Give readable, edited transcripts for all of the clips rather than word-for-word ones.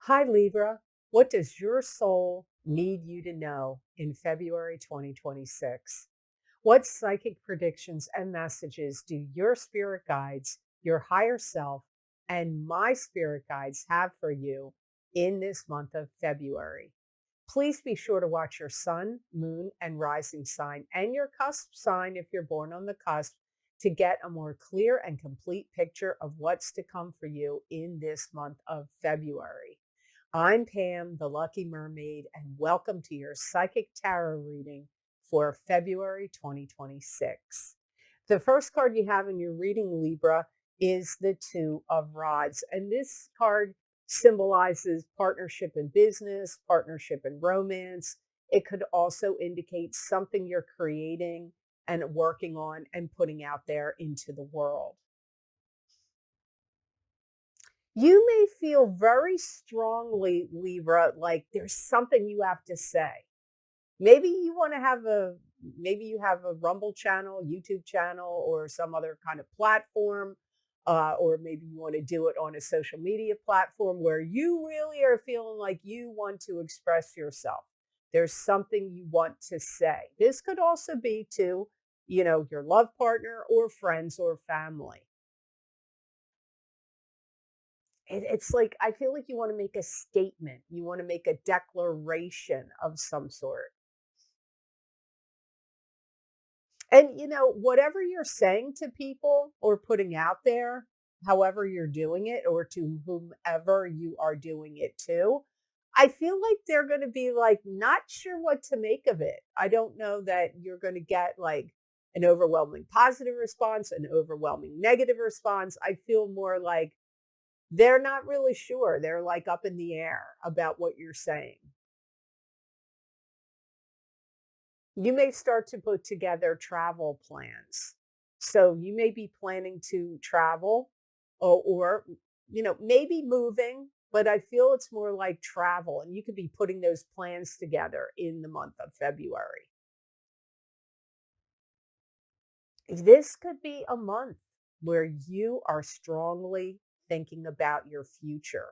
Hi, Libra. What does your soul need you to know in February 2026? What psychic predictions and messages do your spirit guides, your higher self, and my spirit guides have for you in this month of February? Please be sure to watch your sun, moon, and rising sign and your cusp sign if you're born on the cusp to get a more clear and complete picture of what's to come for you in this month of February. I'm Pam, the Lucky Mermaid, and welcome to your psychic tarot reading for February 2026. The first card you have in your reading, Libra, is the Two of Rods. And this card symbolizes partnership in business, partnership in romance. It could also indicate something you're creating and working on and putting out there into the world. You may feel very strongly, Libra, like there's something you have to say. Maybe you want to have maybe you have a Rumble channel, YouTube channel, or some other kind of platform, or maybe you want to do it on a social media platform where you really are feeling like you want to express yourself. There's something you want to say. This could also be to, your love partner or friends or family. It's like, I feel like you want to make a statement. You want to make a declaration of some sort. And, whatever you're saying to people or putting out there, however you're doing it or to whomever you are doing it to, I feel like they're going to be like, not sure what to make of it. I don't know that you're going to get like an overwhelming positive response, an overwhelming negative response. I feel more like they're not really sure. They're like up in the air about what you're saying. You may start to put together travel plans. So you may be planning to travel or maybe moving, but I feel it's more like travel. And you could be putting those plans together in the month of February. This could be a month where you are strongly thinking about your future.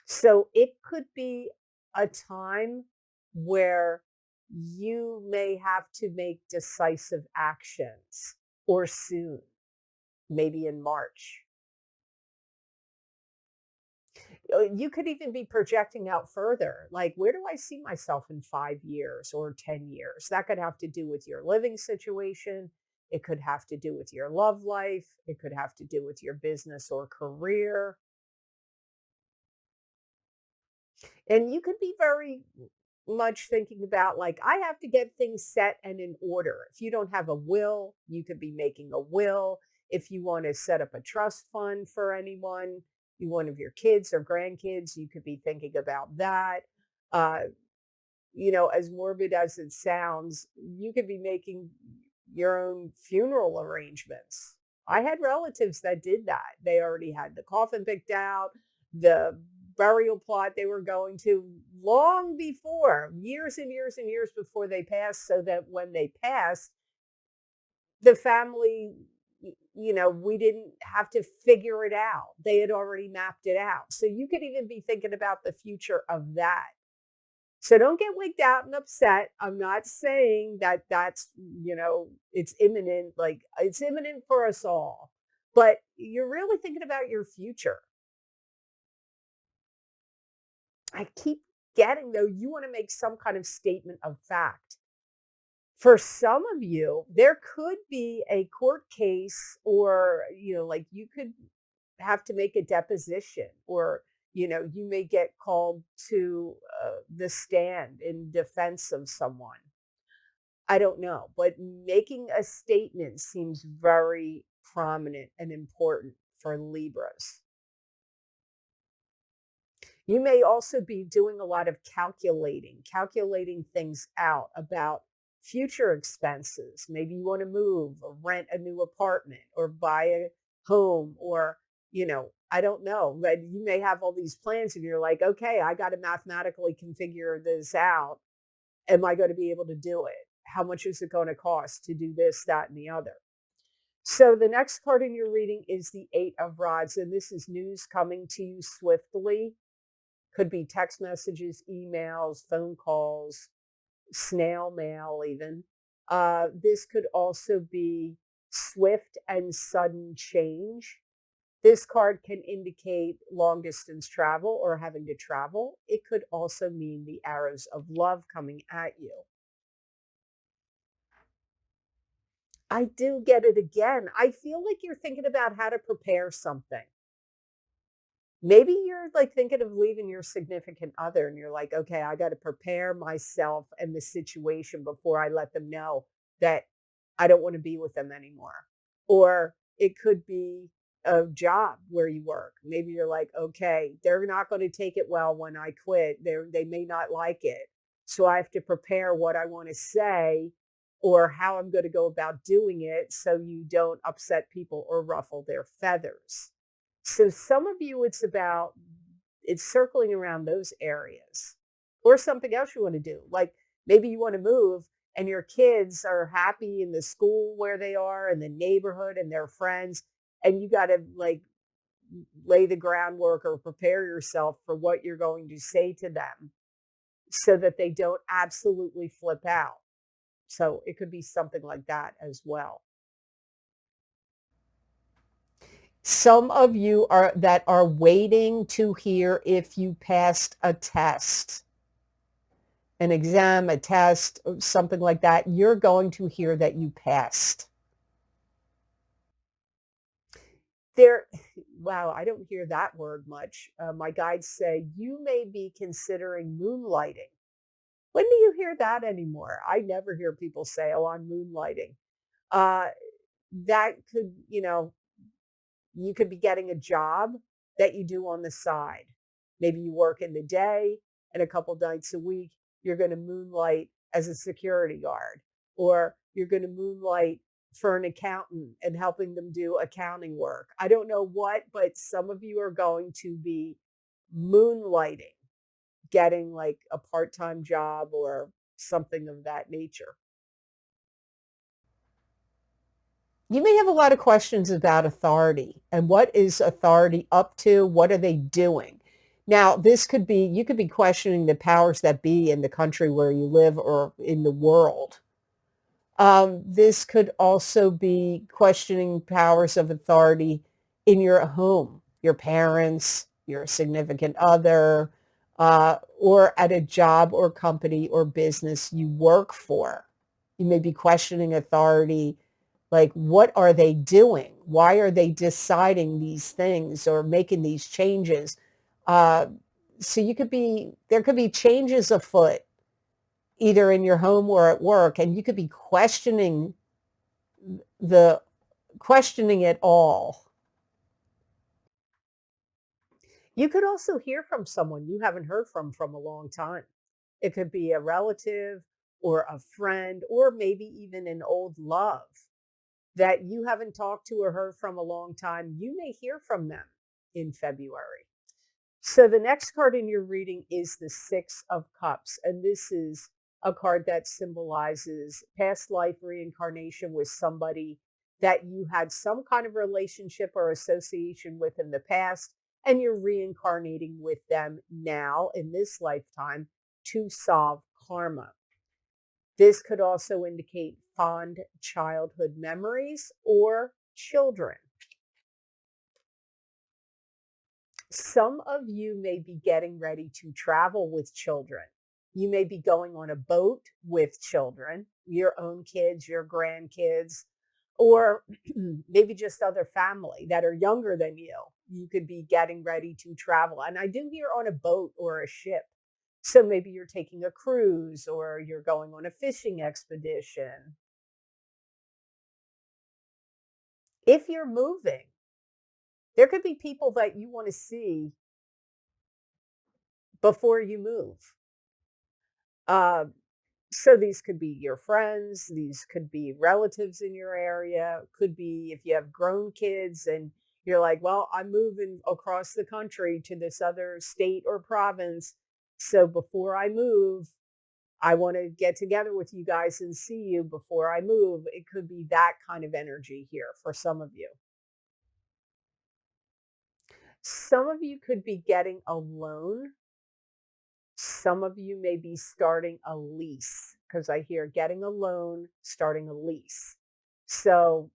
So it could be a time where you may have to make decisive actions or soon, maybe in March. You could even be projecting out further, like, where do I see myself in 5 years or 10 years? That could have to do with your living situation. It could have to do with your love life. It could have to do with your business or career. And you could be very much thinking about, like, I have to get things set and in order. If you don't have a will, you could be making a will. If you want to set up a trust fund for anyone, one of your kids or grandkids, you could be thinking about that. Uh, as morbid as it sounds, you could be making your own funeral arrangements. I had relatives that did that. They already had the coffin picked out, the burial plot they were going to long before, years and years and years before they passed, so that when they passed, the family, we didn't have to figure it out. They had already mapped it out. So you could even be thinking about the future of that. So don't get wigged out and upset. I'm not saying that it's imminent, like it's imminent for us all, but you're really thinking about your future. I keep getting, though, you want to make some kind of statement of fact. For some of you, there could be a court case or, like you could have to make a deposition or, you may get called to the stand in defense of someone. I don't know, but making a statement seems very prominent and important for Libras. You may also be doing a lot of calculating things out about future expenses. Maybe you want to move or rent a new apartment or buy a home or, I don't know, but you may have all these plans and you're like, okay, I got to mathematically configure this out. Am I going to be able to do it? How much is it going to cost to do this, that, and the other? So the next card in your reading is the Eight of Rods, and this is news coming to you swiftly. Could be text messages, emails, phone calls, snail mail even. This could also be swift and sudden change. This card can indicate long distance travel or having to travel. It could also mean the arrows of love coming at you. I do get it again. I feel like you're thinking about how to prepare something. Maybe you're like thinking of leaving your significant other and you're like, okay, I got to prepare myself and the situation before I let them know that I don't want to be with them anymore. Or it could be a job where you work. Maybe you're like, okay, they're not going to take it well when I quit. They may not like it. So I have to prepare what I want to say or how I'm going to go about doing it so you don't upset people or ruffle their feathers. So some of you, it's circling around those areas or something else you want to do. Like maybe you want to move and your kids are happy in the school where they are and the neighborhood and their friends. And you got to like lay the groundwork or prepare yourself for what you're going to say to them so that they don't absolutely flip out. So it could be something like that as well. Some of you are waiting to hear if you passed a test, an exam, a test, something like that. You're going to hear that you passed. There, wow, I don't hear that word much. My guides say you may be considering moonlighting. When do you hear that anymore? I never hear people say, "Oh, I'm moonlighting." Uh, that could, you could be getting a job that you do on the side. Maybe you work in the day and a couple nights a week, you're going to moonlight as a security guard, or you're going to moonlight for an accountant and helping them do accounting work. I don't know what, but some of you are going to be moonlighting, getting like a part time job or something of that nature. You may have a lot of questions about authority and what is authority up to? What are they doing? Now, you could be questioning the powers that be in the country where you live or in the world. This could also be questioning powers of authority in your home, your parents, your significant other, or at a job or company or business you work for. You may be questioning authority like, what are they doing? Why are they deciding these things or making these changes? Uh, so there could be changes afoot, either in your home or at work, and you could be the questioning it all. You could also hear from someone you haven't heard from a long time. It could be a relative or a friend or maybe even an old love that you haven't talked to or heard from a long time. You may hear from them in February. So the next card in your reading is the Six of Cups. And this is a card that symbolizes past life reincarnation with somebody that you had some kind of relationship or association with in the past. And you're reincarnating with them now in this lifetime to solve karma. This could also indicate fond childhood memories or children. Some of you may be getting ready to travel with children. You may be going on a boat with children, your own kids, your grandkids, or maybe just other family that are younger than you. You could be getting ready to travel. And I do hear on a boat or a ship. So maybe you're taking a cruise or you're going on a fishing expedition. If you're moving, there could be people that you want to see before you move. Uh, so these could be your friends, these could be relatives in your area, could be if you have grown kids and you're like, well, I'm moving across the country to this other state or province. So before I move, I want to get together with you guys and see you before I move. It could be that kind of energy here for some of you. Some of you could be getting a loan. Some of you may be starting a lease because I hear getting a loan, starting a lease. So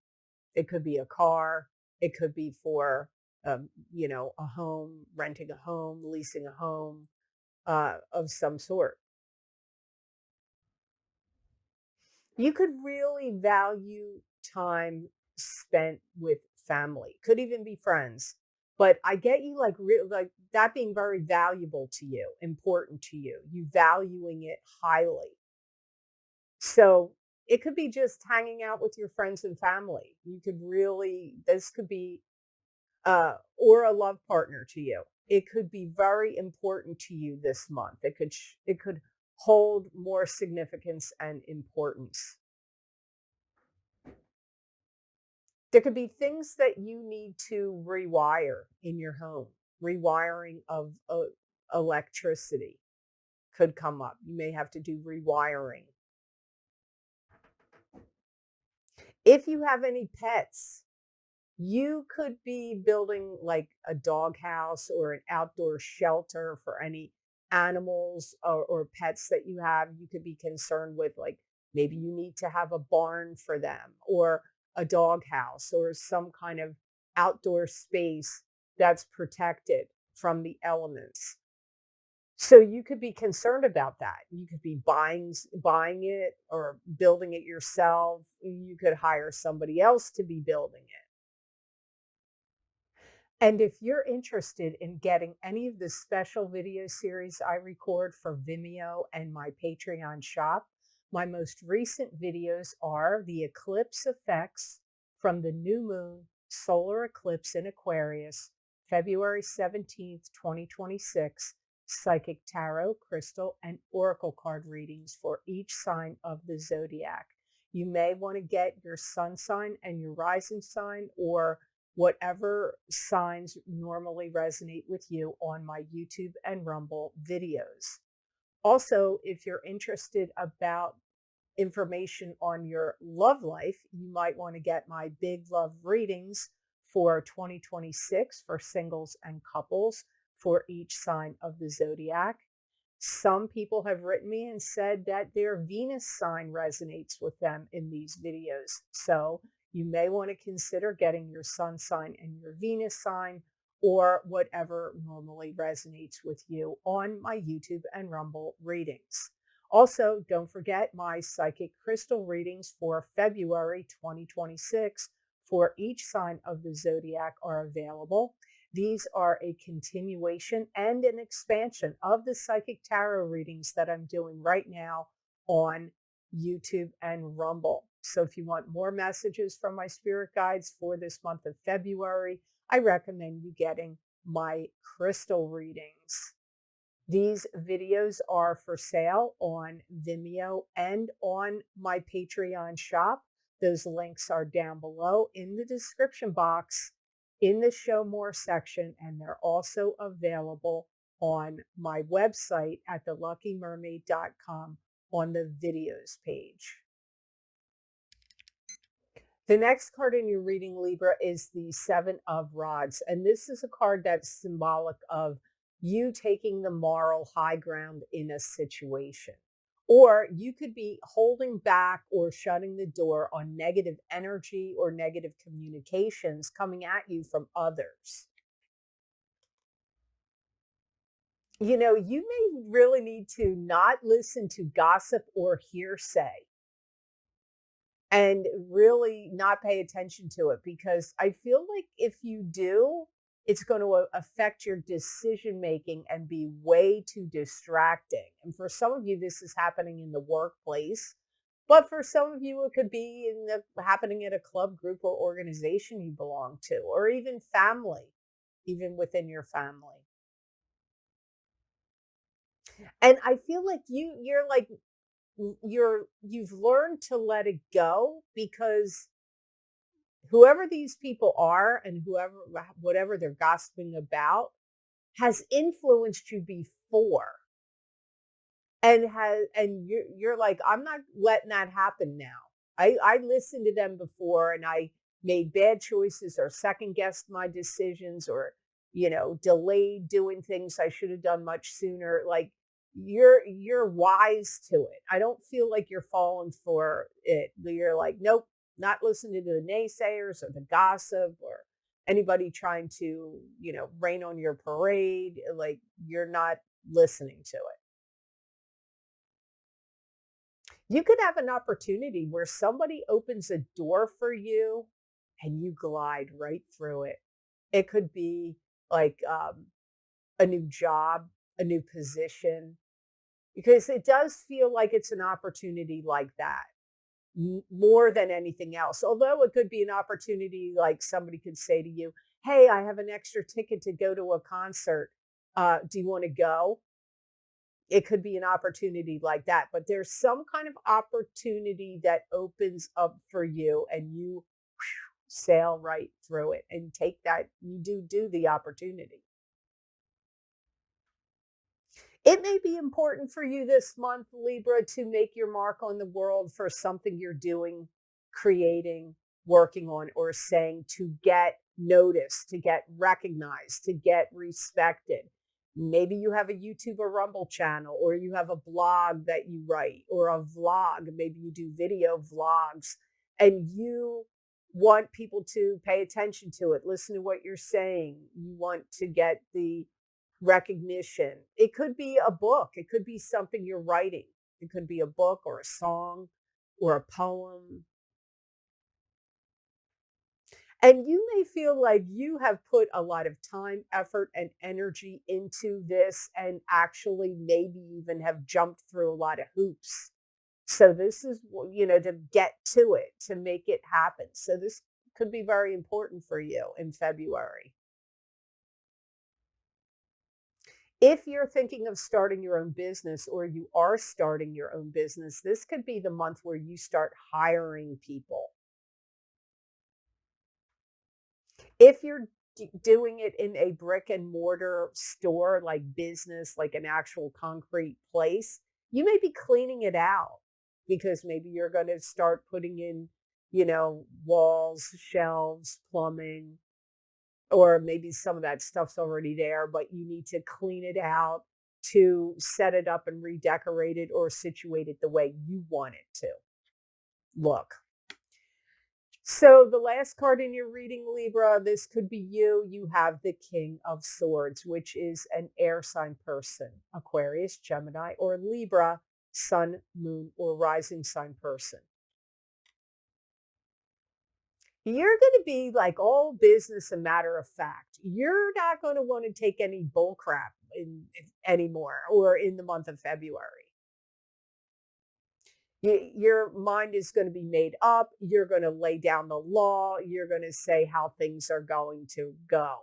it could be a car. It could be for, a home, renting a home, leasing a home of some sort. You could really value time spent with family. Could even be friends. But I get you like that being very valuable to you, important to you. You valuing it highly. So it could be just hanging out with your friends and family. You could really this could be or a love partner to you. It could be very important to you this month. It could hold more significance and importance. There could be things that you need to rewire in your home. Rewiring of electricity could come up. You may have to do rewiring. If you have any pets, you could be building like a doghouse or an outdoor shelter for any animals or pets that you have. You could be concerned with, like, maybe you need to have a barn for them or a doghouse or some kind of outdoor space that's protected from the elements. So you could be concerned about that. You could be buying it or building it yourself. You could hire somebody else to be building it. And if you're interested in getting any of the special video series I record for Vimeo and my Patreon shop, my most recent videos are the eclipse effects from the new moon solar eclipse in Aquarius, February 17th, 2026, psychic tarot, crystal, and oracle card readings for each sign of the zodiac. You may want to get your sun sign and your rising sign, or whatever signs normally resonate with you, on my YouTube and Rumble videos. Also, if you're interested about information on your love life, you might want to get my big love readings for 2026 for singles and couples for each sign of the zodiac. Some people have written me and said that their Venus sign resonates with them in these videos. So you may want to consider getting your sun sign and your Venus sign, or whatever normally resonates with you, on my YouTube and Rumble readings. Also, don't forget my psychic crystal readings for February 2026 for each sign of the zodiac are available. These are a continuation and an expansion of the psychic tarot readings that I'm doing right now on YouTube and Rumble. So if you want more messages from my spirit guides for this month of February, I recommend you getting my crystal readings. These videos are for sale on Vimeo and on my Patreon shop. Those links are down below in the description box in the Show More section, and they're also available on my website at theluckymermaid.com on the videos page. The next card in your reading, Libra, is the Seven of Rods. And this is a card that's symbolic of you taking the moral high ground in a situation. Or you could be holding back or shutting the door on negative energy or negative communications coming at you from others. You know, you may really need to not listen to gossip or hearsay and really not pay attention to it, because I feel like if you do, it's going to affect your decision making and be way too distracting. And for some of you, this is happening in the workplace, but for some of you, it could be happening at a club, group, or organization you belong to, or even family, even within your family. And I feel like you've learned to let it go, because whoever these people are and whatever they're gossiping about has influenced you before. and you're like, I'm not letting that happen now. I listened to them before and I made bad choices or second guessed my decisions or, delayed doing things I should have done much sooner. Like you're wise to it. I don't feel like you're falling for it. You're like, nope, not listening to the naysayers or the gossip or anybody trying to, rain on your parade. Like you're not listening to it. You could have an opportunity where somebody opens a door for you and you glide right through it. It could be like a new job, a new position, because it does feel like it's an opportunity like that more than anything else. Although it could be an opportunity like somebody could say to you, hey, I have an extra ticket to go to a concert. Do you want to go? It could be an opportunity like that, but there's some kind of opportunity that opens up for you and you sail right through it and take that. You do the opportunity. It may be important for you this month, Libra, to make your mark on the world for something you're doing, creating, working on, or saying, to get noticed, to get recognized, to get respected. Maybe you have a YouTube or Rumble channel, or you have a blog that you write, or a vlog. Maybe you do video vlogs, and you want people to pay attention to it, listen to what you're saying. You want to get the recognition. It could be a book. It could be something you're writing. It could be a book or a song or a poem. And you may feel like you have put a lot of time, effort, and energy into this and actually maybe even have jumped through a lot of hoops. So this is, to get to it, to make it happen. So this could be very important for you in February. If you're thinking of starting your own business or you are starting your own business, this could be the month where you start hiring people. If you're doing it in a brick and mortar store, like business, like an actual concrete place, you may be cleaning it out because maybe you're going to start putting in, walls, shelves, plumbing, or maybe some of that stuff's already there, but you need to clean it out to set it up and redecorate it or situate it the way you want it to look. So the last card in your reading, Libra, this could be you. You have the King of Swords, which is an air sign person, Aquarius, Gemini, or Libra, sun, moon, or rising sign person. You're going to be like all business and matter of fact. You're not going to want to take any bull crap anymore or in the month of February. Your mind is going to be made up. You're going to lay down the law. You're going to say how things are going to go.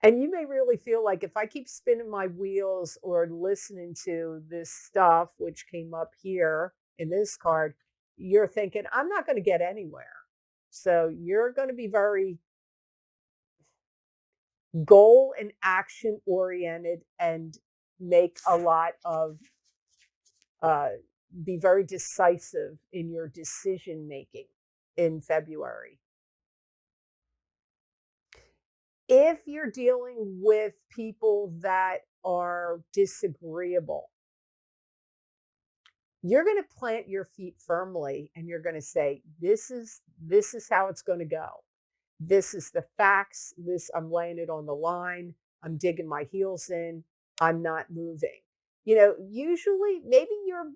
And you may really feel like if I keep spinning my wheels or listening to this stuff, which came up here in this card, you're thinking, I'm not going to get anywhere. So you're going to be very goal and action oriented and make a lot of, be very decisive in your decision making in February. If you're dealing with people that are disagreeable, you're going to plant your feet firmly and you're going to say, this is how it's going to go. This is the facts. I'm laying it on the line. I'm digging my heels in. I'm not moving. Usually, maybe you're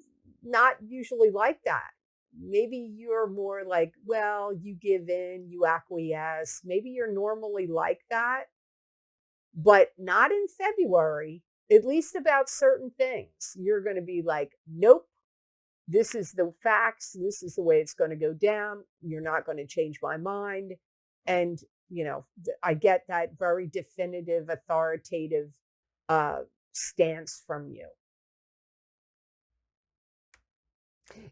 not usually like that. Maybe you're more like, well, you give in, you acquiesce. Maybe you're normally like that, but not in February, at least about certain things. You're going to be like, nope, this is the facts. This is the way it's going to go down. You're not going to change my mind. And, I get that very definitive, authoritative stance from you.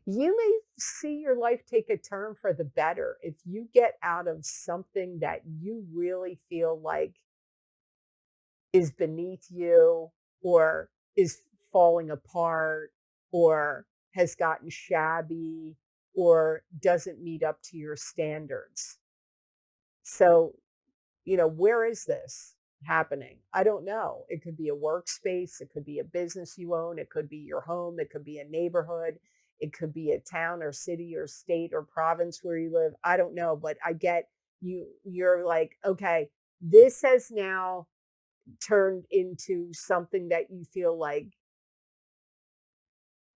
You may see your life take a turn for the better if you get out of something that you really feel like is beneath you or is falling apart or has gotten shabby or doesn't meet up to your standards. So, where is this happening? I don't know. It could be a workspace, it could be a business you own, it could be your home, it could be a neighborhood, it could be a town or city or state or province where you live. I don't know, but I get you're like, okay, this has now turned into something that you feel like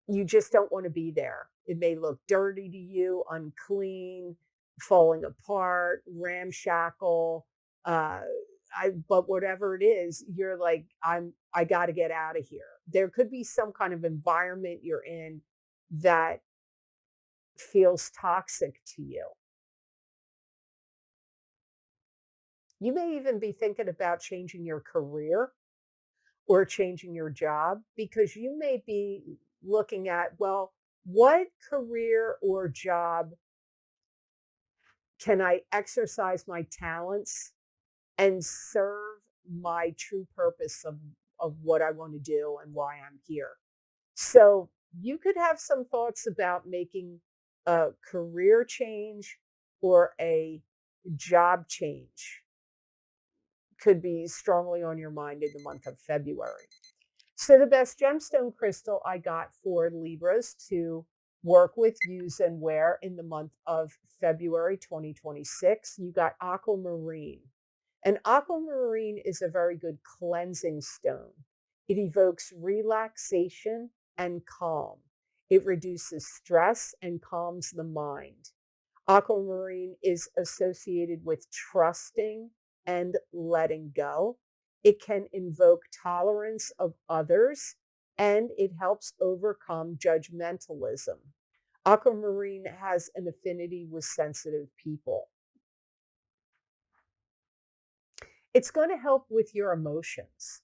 you just don't want to be there. It may look dirty to you, unclean, falling apart, ramshackle. Uh, but whatever it is, you're like, I got to get out of here. There could be some kind of environment you're in that feels toxic to you. You may even be thinking about changing your career or changing your job because you may be looking at, well, what career or job can I exercise my talents and serve my true purpose of what I want to do and why I'm here? So you could have some thoughts about making a career change or a job change. Could be strongly on your mind in the month of February. So the best gemstone crystal I got for Libras to work with, use, and wear in the month of February 2026, you got aquamarine. And aquamarine is a very good cleansing stone. It evokes relaxation and calm. It reduces stress and calms the mind. Aquamarine is associated with trusting and letting go. It can invoke tolerance of others, and it helps overcome judgmentalism. Aquamarine has an affinity with sensitive people. It's going to help with your emotions,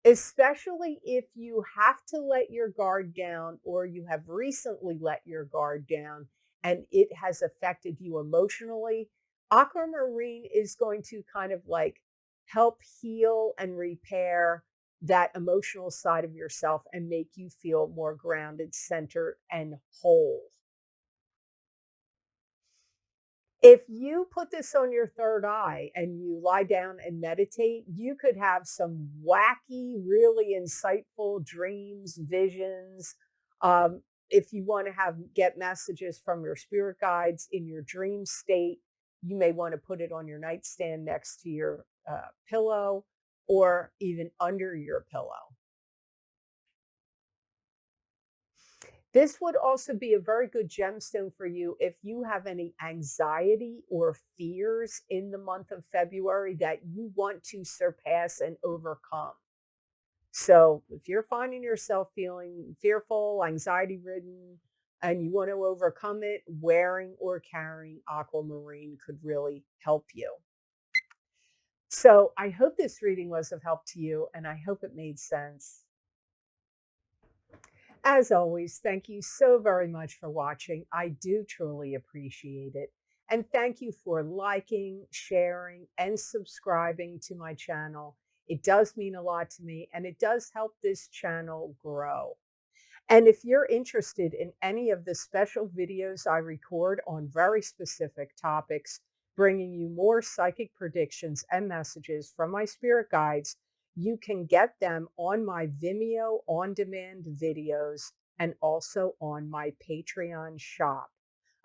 especially if you have to let your guard down or you have recently let your guard down and it has affected you emotionally. Aquamarine is going to kind of like help heal and repair that emotional side of yourself and make you feel more grounded, centered, and whole. If you put this on your third eye and you lie down and meditate, you could have some wacky, really insightful dreams, visions. If you want to get messages from your spirit guides in your dream state, you may want to put it on your nightstand next to your pillow or even under your pillow. This would also be a very good gemstone for you if you have any anxiety or fears in the month of February that you want to surpass and overcome. So if you're finding yourself feeling fearful, anxiety ridden, and you want to overcome it, wearing or carrying aquamarine could really help you. So I hope this reading was of help to you, and I hope it made sense. As always, thank you so very much for watching. I do truly appreciate it. And thank you for liking, sharing, and subscribing to my channel. It does mean a lot to me, and it does help this channel grow. And if you're interested in any of the special videos I record on very specific topics, bringing you more psychic predictions and messages from my spirit guides, you can get them on my Vimeo on-demand videos and also on my Patreon shop.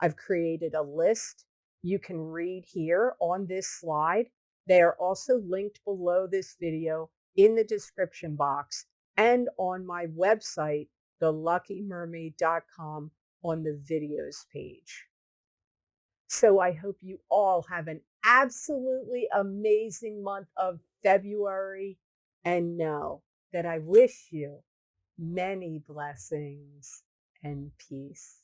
I've created a list you can read here on this slide. They are also linked below this video in the description box and on my website, theluckymermaid.com, on the videos page. So I hope you all have an absolutely amazing month of February, and know that I wish you many blessings and peace.